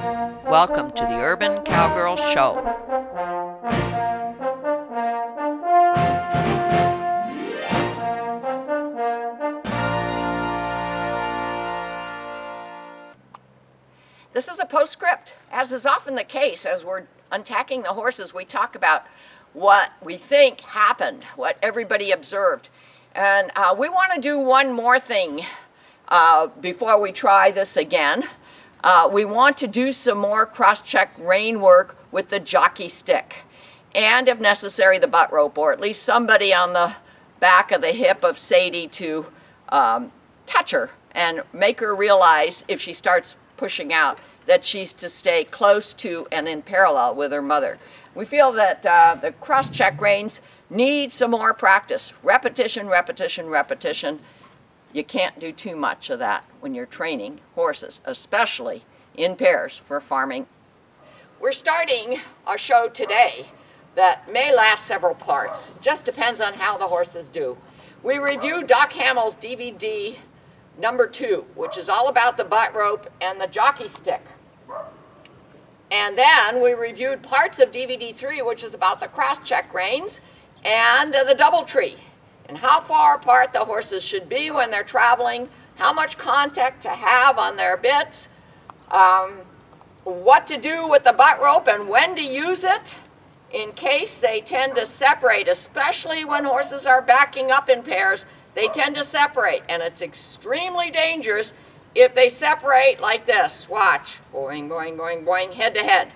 Welcome to the Urban Cowgirl Show. This is a postscript. As is often the case, as we're unpacking the horses, we talk about what we think happened, what everybody observed. And we want to do one more thing before we try this again. We want to do some more cross-check rein work with the jockey stick. And if necessary, the butt rope, or at least somebody on the back of the hip of Sadie to touch her and make her realize, if she starts pushing out, that she's to stay close to and in parallel with her mother. We feel that the cross-check reins need some more practice. Repetition, repetition, repetition. You can't do too much of that when you're training horses, especially in pairs for farming. We're starting a show today that may last several parts. It just depends on how the horses do. We reviewed Doc Hamill's DVD number 2, which is all about the butt rope and the jockey stick. And then we reviewed parts of DVD 3, which is about the cross-check reins and the double tree, and how far apart the horses should be when they're traveling, how much contact to have on their bits, what to do with the butt rope and when to use it in case they tend to separate, especially when horses are backing up in pairs. They tend to separate, and it's extremely dangerous if they separate like this. Watch. Boing, boing, boing, boing, head to head.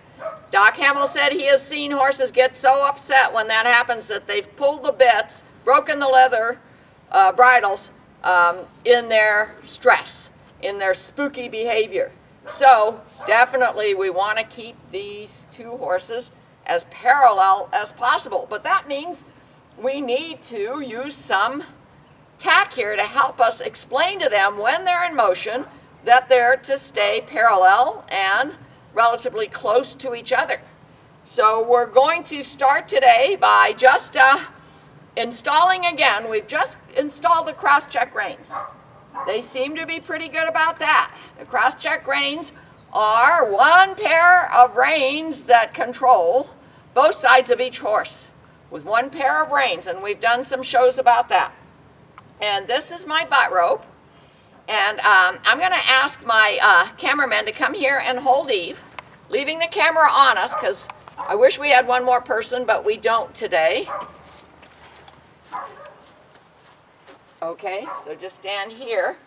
Doc Hamill said he has seen horses get so upset when that happens that they've pulled the bits, broken the leather bridles in their stress, in their spooky behavior. So definitely we want to keep these two horses as parallel as possible. But that means we need to use some tack here to help us explain to them when they're in motion that they're to stay parallel and relatively close to each other. So we're going to start today by just installing again. We've just installed the cross-check reins. They seem to be pretty good about that. The cross-check reins are one pair of reins that control both sides of each horse with one pair of reins, and we've done some shows about that. And this is my butt rope, and I'm going to ask my cameraman to come here and hold Eve, leaving the camera on us because I wish we had one more person, but we don't today. Okay, so just stand here.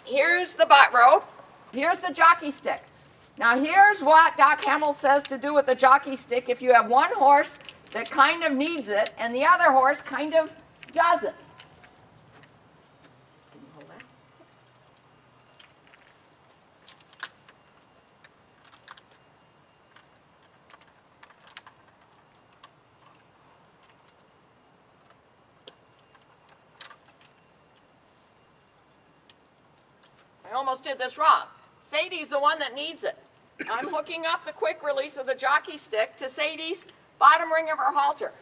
Here's the butt rope. Here's the jockey stick. Now here's what Doc Hamill says to do with the jockey stick if you have one horse that kind of needs it and the other horse kind of doesn't. Can you hold that? I almost did this wrong. Sadie's the one that needs it. I'm hooking up the quick release of the jockey stick to Sadie's bottom ring of her halter.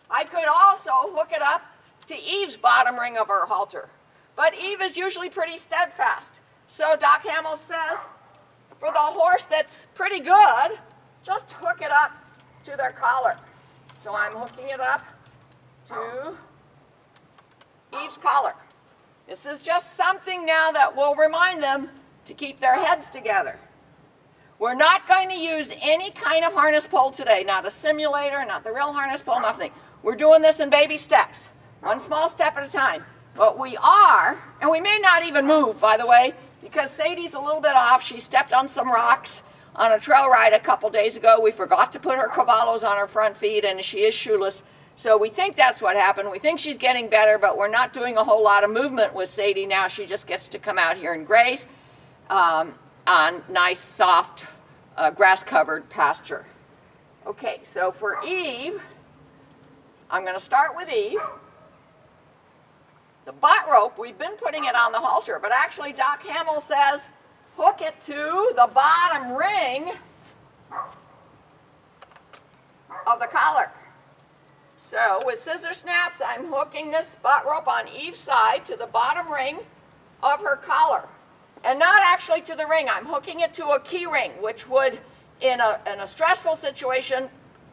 I could also hook it up to Eve's bottom ring of her halter. But Eve is usually pretty steadfast. So Doc Hamill says, for the horse that's pretty good, just hook it up to their collar. So I'm hooking it up to Eve's collar. This is just something now that will remind them to keep their heads together. We're not going to use any kind of harness pull today, not a simulator, not the real harness pull, nothing. We're doing this in baby steps, one small step at a time. But we are, and we may not even move, by the way, because Sadie's a little bit off. She stepped on some rocks on a trail ride a couple days ago. We forgot to put her cavallos on her front feet, and she is shoeless. So we think that's what happened. We think she's getting better, but we're not doing a whole lot of movement with Sadie now. She just gets to come out here and graze on nice, soft, grass-covered pasture. Okay, so for Eve, I'm going to start with Eve. The butt rope, we've been putting it on the halter, but actually Doc Hamill says hook it to the bottom ring of the collar. So with scissor snaps, I'm hooking this butt rope on Eve's side to the bottom ring of her collar. and not actually to the ring. I'm hooking it to a key ring, which would, in a stressful situation,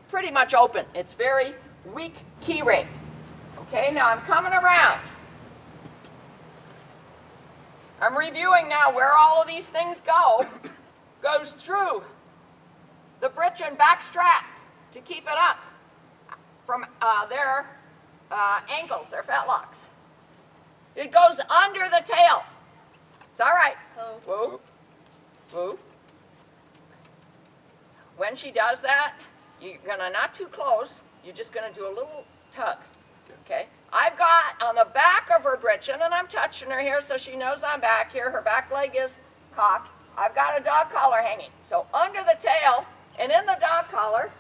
pretty much open. It's very weak key ring. Okay, now I'm coming around. I'm reviewing now where all of these things go. Goes through the britch and back strap to keep it up from their ankles, their fetlocks. It goes under the tail. It's all right. Whoa. Whoa. When she does that, you're gonna not too close. You're just gonna do a little tug. Okay. I've got on the back of her britchin, and I'm touching her here so she knows I'm back here. Her back leg is cocked. I've got a dog collar hanging. So under the tail and in the dog collar.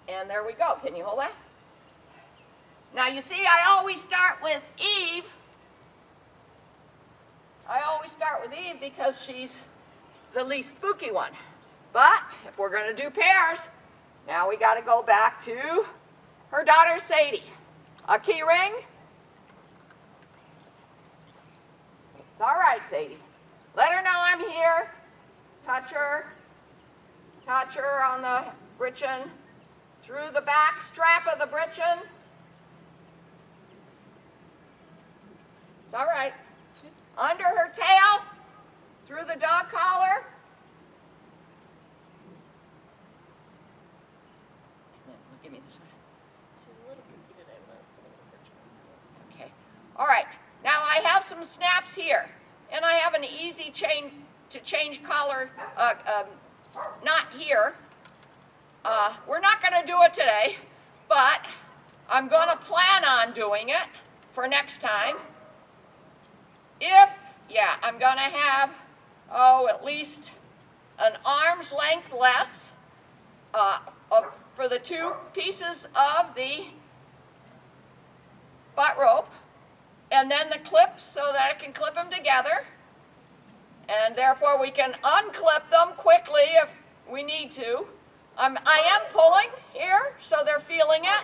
And there we go. Can you hold that? Now you see, I always start with Eve. I always start with Eve because she's the least spooky one. But if we're going to do pairs, now we got to go back to her daughter Sadie. A key ring. It's all right, Sadie. Let her know I'm here. Touch her on the britchin, through the back strap of the britchin. It's all right. Under her tail, through the dog collar. Give me this one. Okay. All right. Now I have some snaps here, and I have an easy chain to change collar knot here. We're not going to do it today, but I'm going to plan on doing it for next time. I'm going to have, at least an arm's length less for the two pieces of the butt rope, and then the clips so that I can clip them together, and therefore we can unclip them quickly if we need to. I am pulling here, so they're feeling it.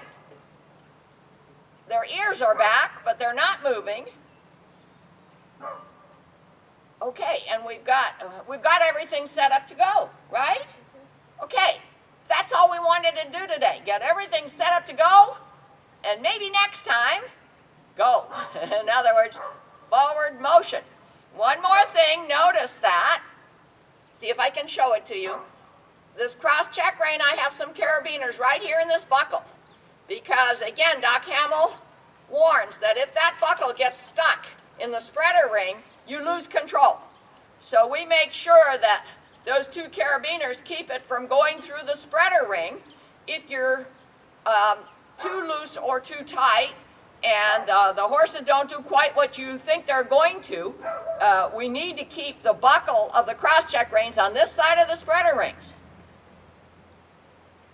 Their ears are back, but they're not moving. Okay, and we've got everything set up to go, right? Okay, that's all we wanted to do today. Get everything set up to go, and maybe next time, go. In other words, forward motion. One more thing, notice that. See if I can show it to you. This cross-check rein, I have some carabiners right here in this buckle. Because, again, Doc Hamill warns that if that buckle gets stuck in the spreader ring, you lose control. So we make sure that those two carabiners keep it from going through the spreader ring. If you're too loose or too tight, and the horses don't do quite what you think they're going to, we need to keep the buckle of the cross-check reins on this side of the spreader rings.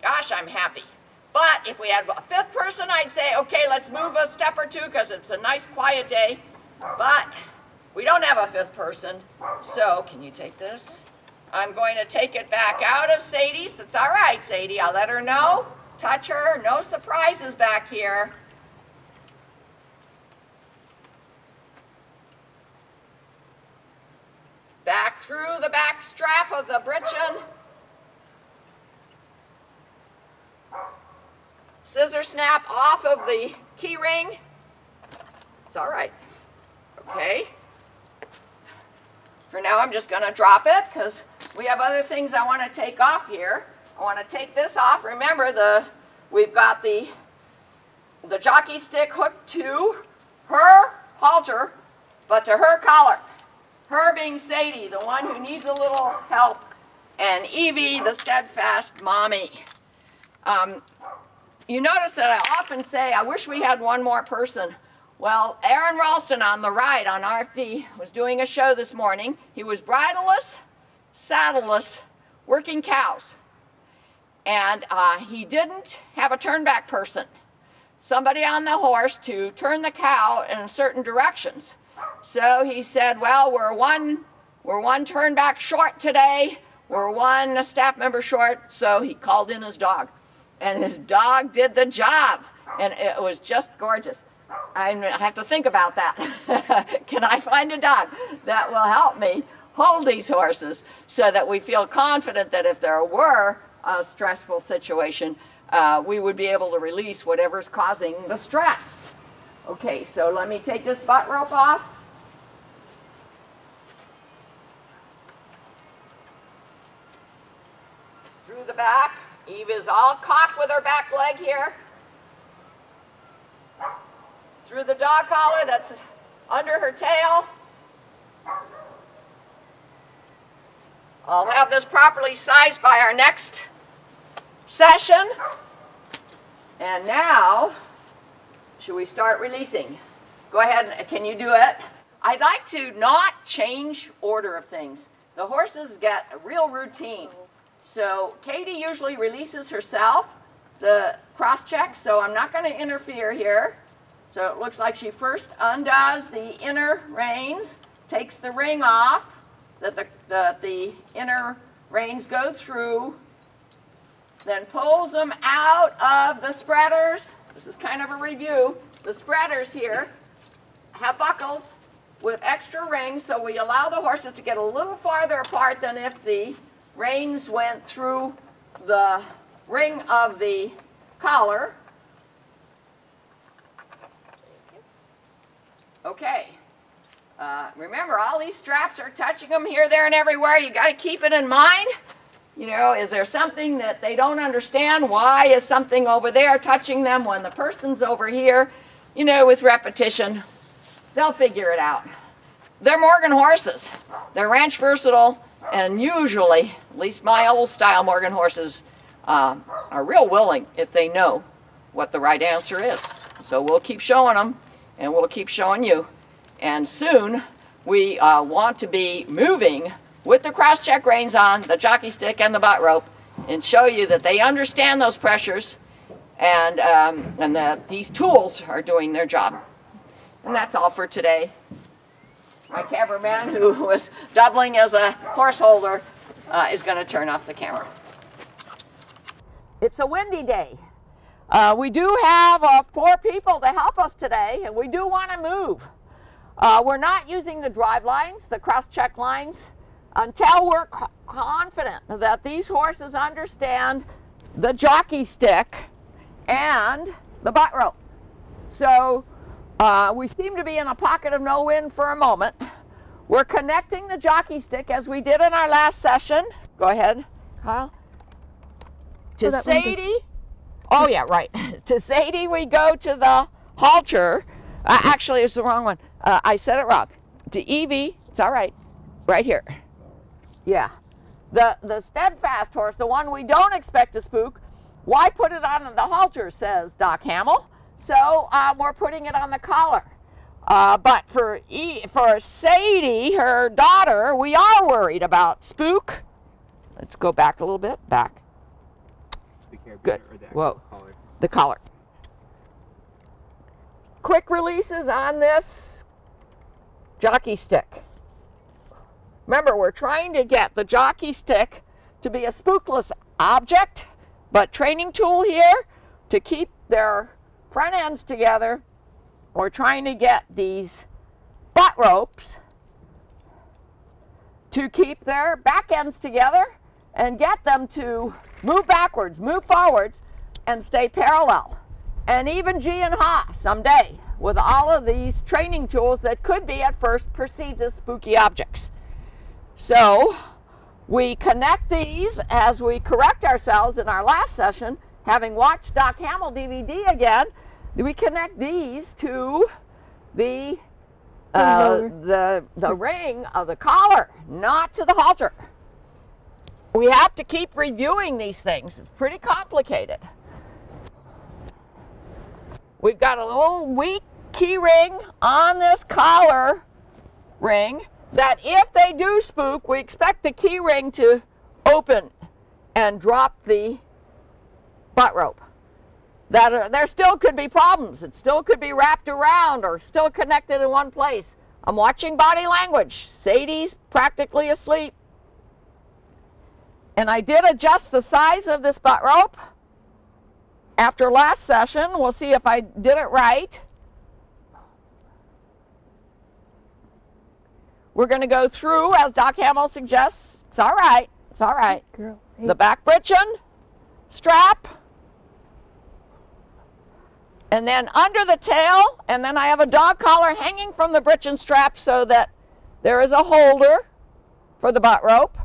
Gosh, I'm happy. But if we had a fifth person, I'd say, okay, let's move a step or two because it's a nice quiet day. But we don't have a fifth person. So, can you take this? I'm going to take it back out of Sadie's. It's all right, Sadie. I'll let her know. Touch her. No surprises back here. Back through the back strap of the britchin. Scissor snap off of the key ring. It's all right. Okay. For now, I'm just going to drop it because we have other things I want to take off here. I want to take this off. Remember, we've got the jockey stick hooked to her halter, but to her collar. Her being Sadie, the one who needs a little help, and Evie, the steadfast mommy. You notice that I often say, I wish we had one more person. Well, Aaron Ralston on the right on RFD was doing a show this morning. He was bridleless, saddleless, working cows. And he didn't have a turnback person, somebody on the horse to turn the cow in certain directions. So he said, well, we're one turnback short today. We're one staff member short, so he called in his dog. And his dog did the job, and it was just gorgeous. I have to think about that. Can I find a dog that will help me hold these horses so that we feel confident that if there were a stressful situation, we would be able to release whatever's causing the stress. Okay, so let me take this butt rope off. Through the back. Eve is all cocked with her back leg here. Through the dog collar that's under her tail. I'll have this properly sized by our next session. And now, should we start releasing? Go ahead, can you do it? I'd like to not change order of things. The horses get a real routine. So Katie usually releases herself, the cross check, so I'm not going to interfere here. So it looks like she first undoes the inner reins, takes the ring off, that the inner reins go through, then pulls them out of the spreaders. This is kind of a review. The spreaders here have buckles with extra rings, so we allow the horses to get a little farther apart than if the reins went through the ring of the collar. Okay. Remember, all these straps are touching them here, there, and everywhere. You got to keep it in mind. You know, is there something that they don't understand? Why is something over there touching them when the person's over here? You know, with repetition, they'll figure it out. They're Morgan horses. They're ranch versatile, and usually, at least my old style Morgan horses, are real willing if they know what the right answer is. So we'll keep showing them, and we'll keep showing you. And soon, we want to be moving with the cross-check reins on, the jockey stick and the butt rope, and show you that they understand those pressures and that these tools are doing their job. And that's all for today. My cameraman, who was doubling as a horse holder, is going to turn off the camera. It's a windy day. We do have 4 people to help us today, and we do want to move. We're not using the drive lines, the cross-check lines, until we're confident that these horses understand the jockey stick and the butt rope. So we seem to be in a pocket of no wind for a moment. We're connecting the jockey stick as we did in our last session. Go ahead, Kyle. To Sadie. Oh yeah, right. To Sadie we go to the halter. Actually, it's the wrong one. I said it wrong. To Evie, it's all right. Right here. Yeah. The steadfast horse, the one we don't expect to spook, why put it on the halter, says Doc Hamill. So we're putting it on the collar. But for Sadie, her daughter, we are worried about spook. Let's go back a little bit. Back. Good. Whoa. Collar. The collar. Quick releases on this jockey stick. Remember, we're trying to get the jockey stick to be a spookless object, but training tool here to keep their front ends together. We're trying to get these butt ropes to keep their back ends together and get them to move backwards, move forwards, and stay parallel. And even G and Ha someday with all of these training tools that could be at first perceived as spooky objects. So we connect these as we correct ourselves in our last session, having watched Doc Hamill DVD again. We connect these to the ring of the collar, not to the halter. We have to keep reviewing these things. It's pretty complicated. We've got a little weak key ring on this collar ring that if they do spook, we expect the key ring to open and drop the butt rope. There still could be problems. It still could be wrapped around or still connected in one place. I'm watching body language. Sadie's practically asleep. And I did adjust the size of this butt rope. After last session, we'll see if I did it right. We're going to go through, as Doc Hamill suggests. It's all right. It's all right. Girls, The back britchin, strap, and then under the tail, and then I have a dog collar hanging from the britchin strap so that there is a holder for the butt rope.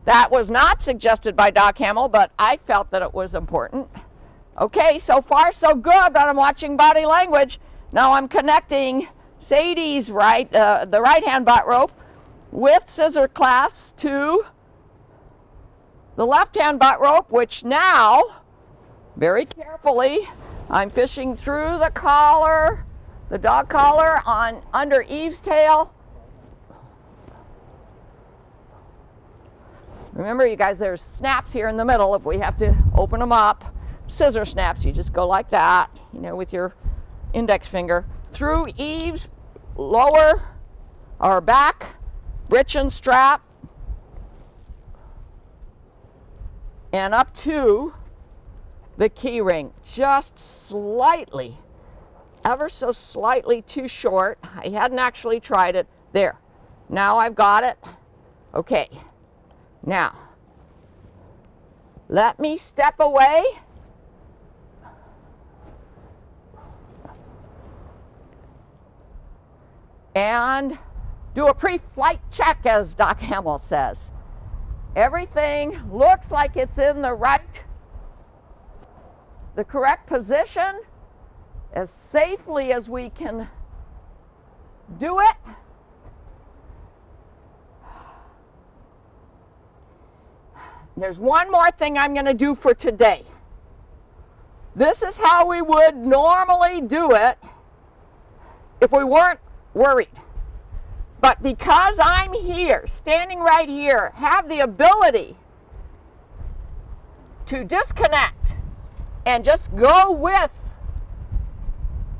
That was not suggested by Doc Hamill, but I felt that it was important. Okay, so far so good, but I'm watching body language. Now I'm connecting Sadie's the right hand butt rope with scissor clasps to the left hand butt rope, which now, very carefully, I'm fishing through the collar, the dog collar on under Eve's tail. Remember, you guys, there's snaps here in the middle if we have to open them up. Scissor snaps, you just go like that, you know, with your index finger through Eve's lower or back britchin strap and up to the key ring, just slightly, ever so slightly too short. I hadn't actually tried it. There, now I've got it. Okay, now let me step away. And do a pre-flight check, as Doc Hamill says. Everything looks like it's in the correct position, as safely as we can do it. There's one more thing I'm going to do for today. This is how we would normally do it if we weren't worried. But because I'm here, standing right here, have the ability to disconnect and just go with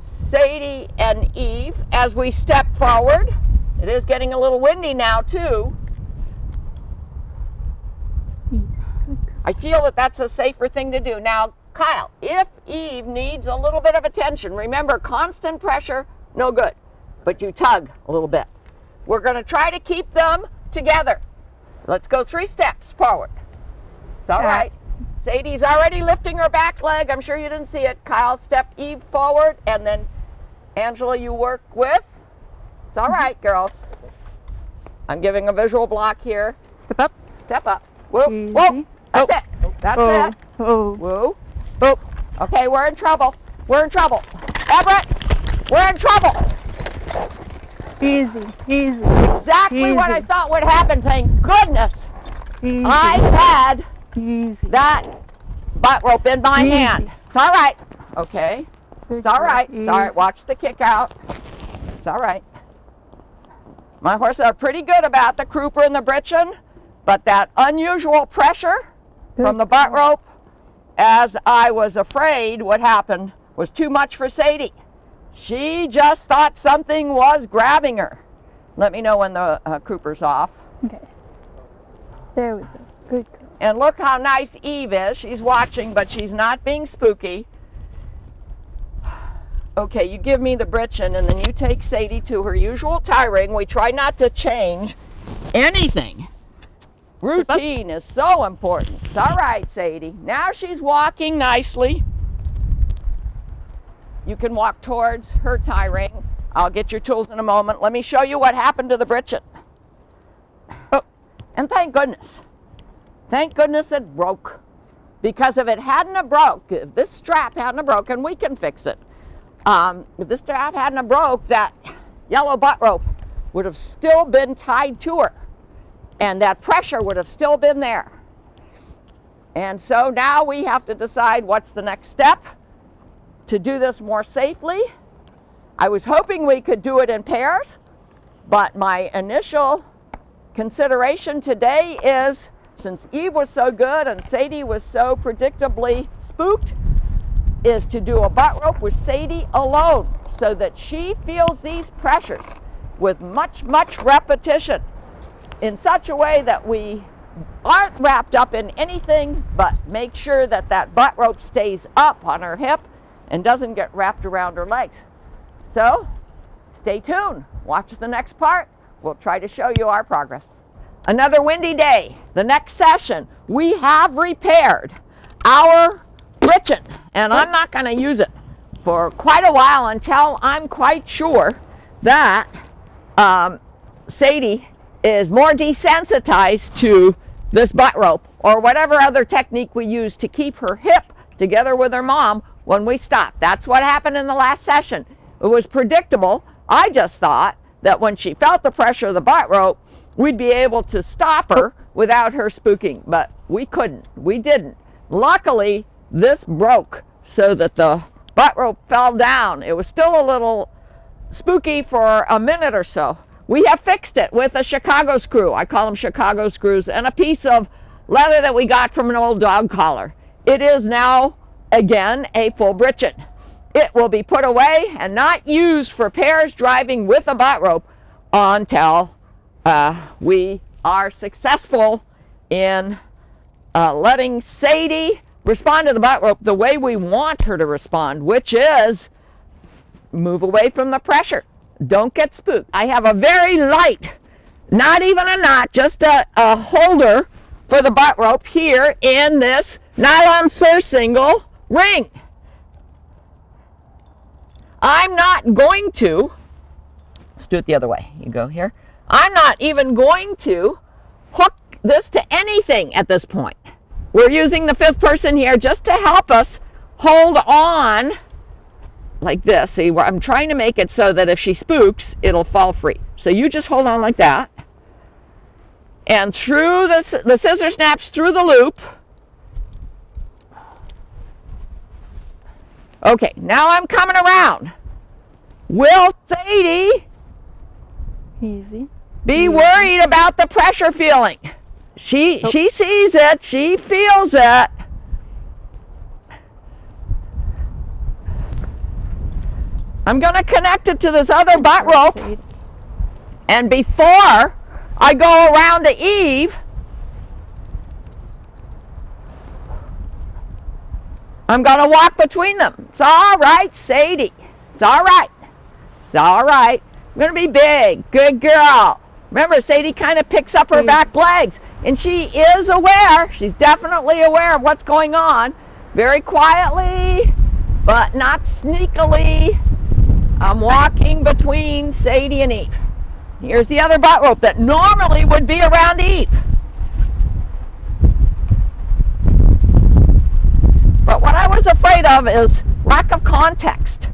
Sadie and Eve as we step forward. It is getting a little windy now too. I feel that that's a safer thing to do. Now, Kyle, if Eve needs a little bit of attention, remember, constant pressure, no good. But you tug a little bit. We're going to try to keep them together. Let's go 3 steps forward. It's all right. Sadie's already lifting her back leg. I'm sure you didn't see it. Kyle, step Eve forward, and then Angela, you work with. It's all right, girls. I'm giving a visual block here. Step up. Step up. Whoa, whoa. That's it. That's it. Whoa. Oh. Okay, we're in trouble. We're in trouble. Everett, we're in trouble. Easy, easy. Exactly easy. what I thought would happen, thank goodness. Easy. I had Easy. that butt rope in my hand. It's all right. Okay. It's all right. It's all right. Watch the kick out. It's all right. My horses are pretty good about the crouper and the britchin, but that unusual pressure from the butt rope, as I was afraid would happen, was too much for Sadie. She just thought something was grabbing her. Let me know when the crouper's off. Okay. There we go. Good girl. And look how nice Eve is. She's watching, but she's not being spooky. Okay, you give me the britchin, and then you take Sadie to her usual tie ring. We try not to change anything. Routine is so important. It's all right, Sadie. Now she's walking nicely. You can walk towards her tie ring. I'll get your tools in a moment. Let me show you what happened to the britchin. Oh, and thank goodness. Thank goodness it broke. Because if it hadn't have broke, if this strap hadn't have broken, we can fix it. If this strap hadn't have broke, that yellow butt rope would have still been tied to her. And that pressure would have still been there. And so now we have to decide what's the next step to do this more safely. I was hoping we could do it in pairs, but my initial consideration today is, since Eve was so good and Sadie was so predictably spooked, is to do a butt rope with Sadie alone so that she feels these pressures with much, much repetition in such a way that we aren't wrapped up in anything but make sure that that butt rope stays up on her hip and doesn't get wrapped around her legs. So stay tuned. watch the next part. We'll try to show you our progress. Another windy day. The next session, we have repaired our britchin, and I'm not going to use it for quite a while until I'm quite sure that Sadie is more desensitized to this butt rope or whatever other technique we use to keep her hip together with her mom when we stop. That's what happened in the last session. It was predictable. I just thought that when she felt the pressure of the butt rope, we'd be able to stop her without her spooking, but we couldn't. We didn't. Luckily, this broke so that the butt rope fell down. It was still a little spooky for a minute or so. We have fixed it with a Chicago screw. I call them Chicago screws, and a piece of leather that we got from an old dog collar. It is now, again, a full britchin. It will be put away and not used for pairs driving with a butt rope until we are successful in letting Sadie respond to the butt rope the way we want her to respond, which is move away from the pressure. Don't get spooked. I have a very light, not even a knot, just a holder for the butt rope here in this nylon surcingle ring. I'm not going to, let's do it the other way. You go here. I'm not even going to hook this to anything at this point. We're using the fifth person here just to help us hold on like this. See, I'm trying to make it so that if she spooks, it'll fall free. So you just hold on like that. And through the scissor snaps through the loop. Okay, now I'm coming around. Will Sadie be worried about the pressure feeling? She sees it, she feels it. I'm going to connect it to this other butt rope, and before I go around to Eve, I'm going to walk between them. It's all right, Sadie. It's all right. It's all right. I'm going to be big. Good girl. Remember, Sadie kind of picks up her back legs, and she is aware. She's definitely aware of what's going on. Very quietly, but not sneakily. I'm walking between Sadie and Eve. Here's the other butt rope that normally would be around Eve. But what I was afraid of is lack of context.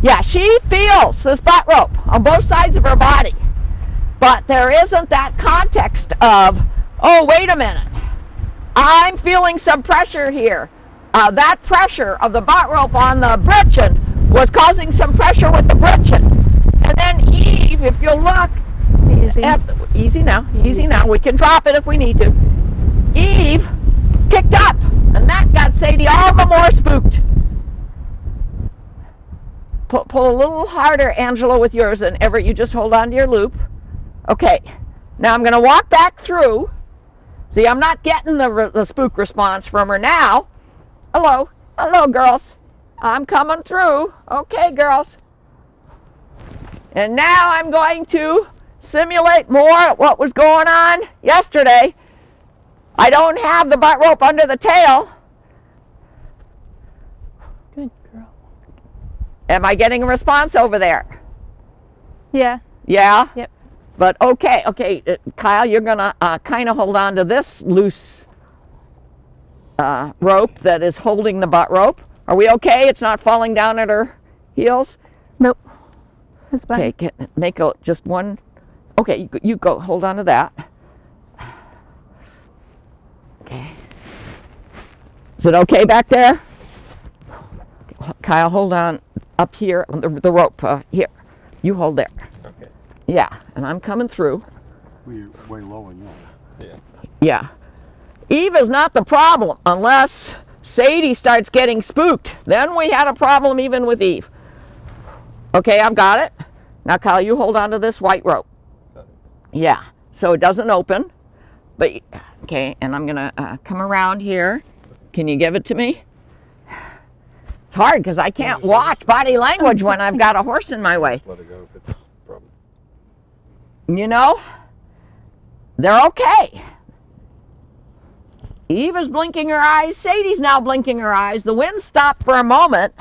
Yeah, she feels this butt rope on both sides of her body. But there isn't that context of, oh, wait a minute. I'm feeling some pressure here. That pressure of the butt rope on the britchin was causing some pressure with the britchin. And then Eve, if you'll look, easy now, we can drop it if we need to. Eve kicked up, and that got Sadie all the more spooked. Pull a little harder, Angela, with yours, and Everett, you just hold on to your loop. Okay, now I'm going to walk back through. See, I'm not getting the spook response from her now. Hello, girls. I'm coming through. Okay, girls. And now I'm going to simulate more what was going on yesterday. I don't have the butt rope under the tail. Good girl. Am I getting a response over there? Yeah. Yeah? Yep. But okay, Kyle, you're going to kind of hold on to this loose rope that is holding the butt rope. Are we okay? It's not falling down at her heels? Nope. That's fine. Okay, make just one. Okay, you go hold on to that. Okay. Is it okay back there? Kyle, hold on up here on the rope. Here, you hold there. Okay. Yeah, and I'm coming through. We're way low on you. Yeah. Yeah. Eve is not the problem unless Sadie starts getting spooked. Then we had a problem even with Eve. Okay, I've got it. Now, Kyle, you hold on to this white rope. Yeah, so it doesn't open. But, okay, and I'm going to come around here. Can you give it to me? It's hard because I can't watch body language when I've got a horse in my way. Let it go if it's a problem. you know, they're okay. Eve is blinking her eyes. Sadie's now blinking her eyes. The wind stopped for a moment.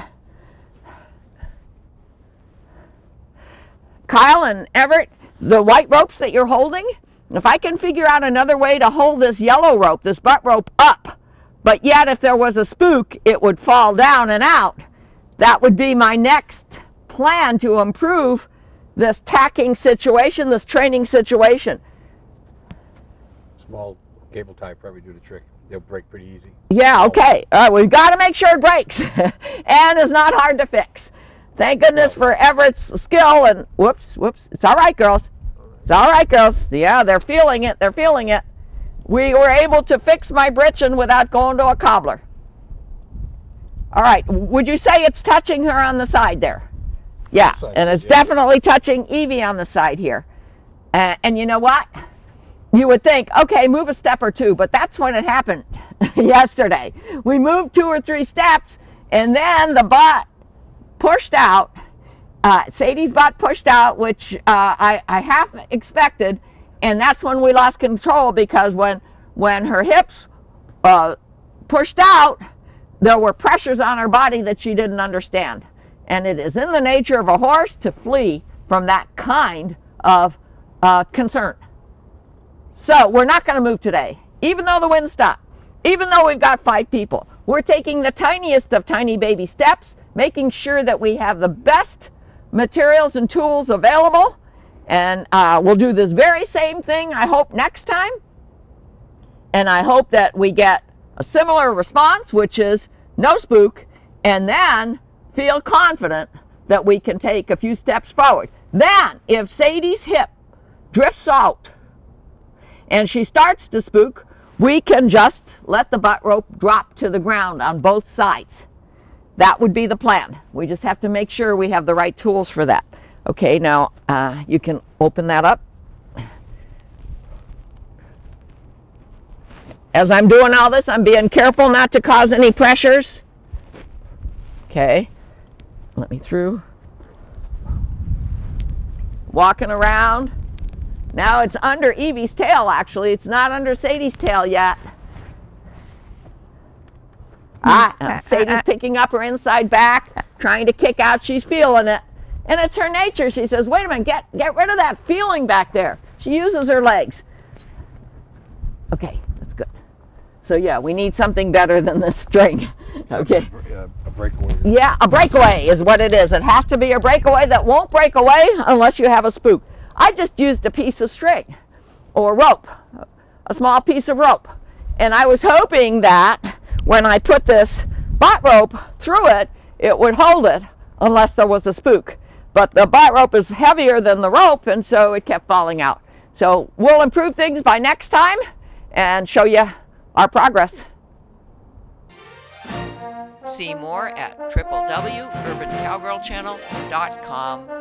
Kyle and Everett, the white ropes that you're holding, if I can figure out another way to hold this yellow rope, this butt rope up, but yet if there was a spook, it would fall down and out, that would be my next plan to improve this tacking situation, this training situation. Small cable tie probably do the trick. They'll break pretty easy. Yeah, okay. We've got to make sure it breaks. And it's not hard to fix. Thank goodness for Everett's skill. And whoops. It's all right, girls. It's all right, girls. Yeah, they're feeling it. They're feeling it. We were able to fix my britchin without going to a cobbler. All right. Would you say it's touching her on the side there? Yeah, and it's definitely touching Evie on the side here. And you know what? You would think, okay, move a step or two, but that's when it happened yesterday. We moved 2 or 3 steps, and then the butt pushed out. Sadie's butt pushed out, which I half expected, and that's when we lost control, because when her hips pushed out, there were pressures on her body that she didn't understand. And it is in the nature of a horse to flee from that kind of concern. So we're not going to move today, even though the wind stopped, even though we've got 5 people. We're taking the tiniest of tiny baby steps, making sure that we have the best materials and tools available. And we'll do this very same thing, I hope, next time. And I hope that we get a similar response, which is no spook, and then feel confident that we can take a few steps forward. Then, if Sadie's hip drifts out, and she starts to spook, we can just let the butt rope drop to the ground on both sides. That would be the plan. We just have to make sure we have the right tools for that. Okay, now you can open that up. As I'm doing all this, I'm being careful not to cause any pressures. Okay, let me through. Walking around. Now it's under Evie's tail, actually. It's not under Sadie's tail yet. Sadie's picking up her inside back, trying to kick out. She's feeling it. And it's her nature. She says, wait a minute, get rid of that feeling back there. She uses her legs. Okay, that's good. So yeah, we need something better than this string. Okay. A breakaway. Yeah, a breakaway is what it is. It has to be a breakaway that won't break away unless you have a spook. I just used a piece of string or rope, a small piece of rope. And I was hoping that when I put this butt rope through it, it would hold it unless there was a spook. But the butt rope is heavier than the rope, and so it kept falling out. So we'll improve things by next time and show you our progress. See more at www.urbancowgirlchannel.com.